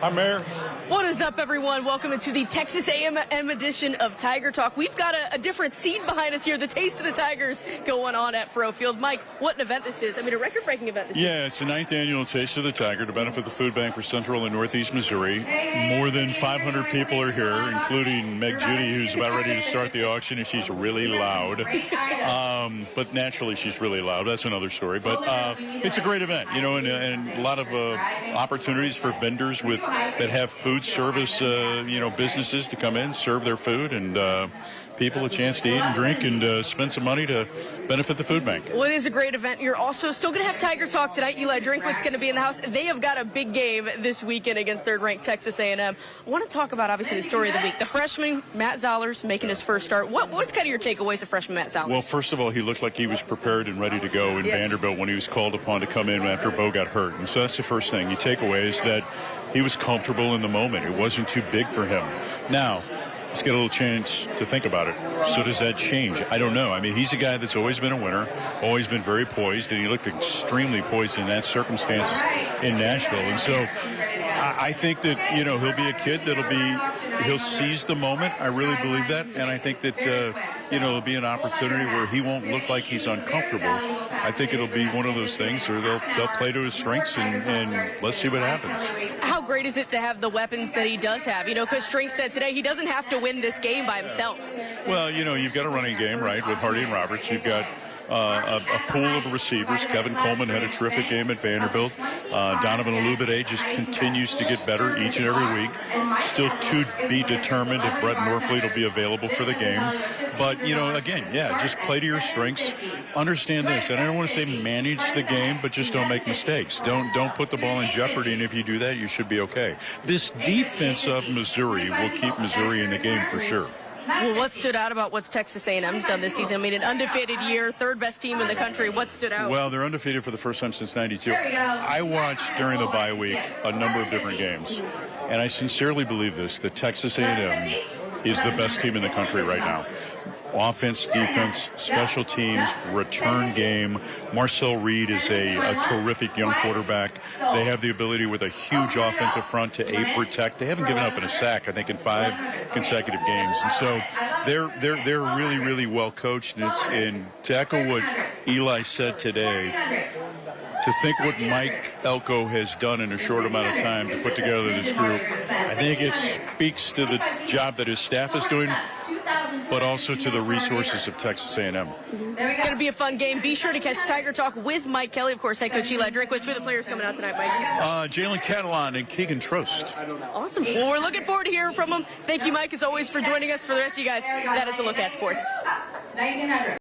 Hi, Mayor. What is up, everyone? Welcome into the Texas A&M edition of Tiger Talk. We've got a different scene behind us here, the Taste of the Tigers going on at Faurot Field. Mike, what an event this is. I mean, a record-breaking event this Yeah, it's the 9th annual Taste of the Tiger to benefit the food bank for Central and Northeast Missouri. More than 500 people are here, including Meg Judy, who's about ready to start the auction, and she's really loud. But naturally, she's really loud. That's another story. But it's a great event, you know, and a lot of opportunities for vendors that have food service, businesses to come in, serve their food, and people a chance to eat and drink and spend some money to benefit the food bank. Well, it is a great event. You're also still going to have Tiger Talk tonight. Eli Drinkwitz going to be in the house. They have got a big game this weekend against third-ranked Texas A&M. I want to talk about, obviously, the story of the week. The freshman, Matt Zollers, making his first start. What's kind of your takeaways of freshman Matt Zollers? Well, first of all, he looked like he was prepared and ready to go in Vanderbilt when he was called upon to come in after Bo got hurt. And so that's the first thing. You take away is that he was comfortable in the moment. It wasn't too big for him. Now, let's get a little chance to think about it. So does that change? I don't know. I mean, he's a guy that's always been a winner, always been very poised, and he looked extremely poised in that circumstances in Nashville. And so I think that, he'll be a kid he'll seize the moment. I really believe that. And I think that, it'll be an opportunity where he won't look like he's uncomfortable. I think it'll be one of those things where they'll play to his strengths and let's see what happens. How great is it to have the weapons that he does have? Because Strink said today he doesn't have to win this game by himself. Well, you've got a running game, right, with Hardy and Roberts. You've got a pool of receivers. Kevin Coleman had a terrific game at Vanderbilt. Donovan Alubade just continues to get better each and every week. Still to be determined if Brett Norfleet will be available for the game. But, again, just play to your strengths. Understand this, and I don't want to say manage the game, but just don't make mistakes. Don't put the ball in jeopardy, and if you do that, you should be okay. This defense of Missouri will keep Missouri in the game for sure. Well, what stood out about what Texas A&M's done this season? I mean, an undefeated year, third best team in the country. What stood out? Well, they're undefeated for the first time since '92. I watched during the bye week a number of different games, and I sincerely believe this, that Texas A&M is the best team in the country right now. Offense, defense, special teams, return game. Marcel Reed is a terrific young quarterback. They have the ability with a huge offensive front to protect. They haven't given up in a sack, I think, in 5 consecutive games. And so they're really, really well coached. And to echo what Eli said today, to think what Mike Elko has done in a short amount of time to put together this group, I think it speaks to the job that his staff is doing, but also to the resources of Texas A&M. It's going to be a fun game. Be sure to catch Tiger Talk with Mike Kelly, of course, head coach Eli Drinkwitz. Who are the players coming out tonight, Mike? Jalen Catalan and Keegan Trost. Awesome. Well, we're looking forward to hearing from them. Thank you, Mike, as always, for joining us. For the rest of you guys, that is a look at sports. 1900.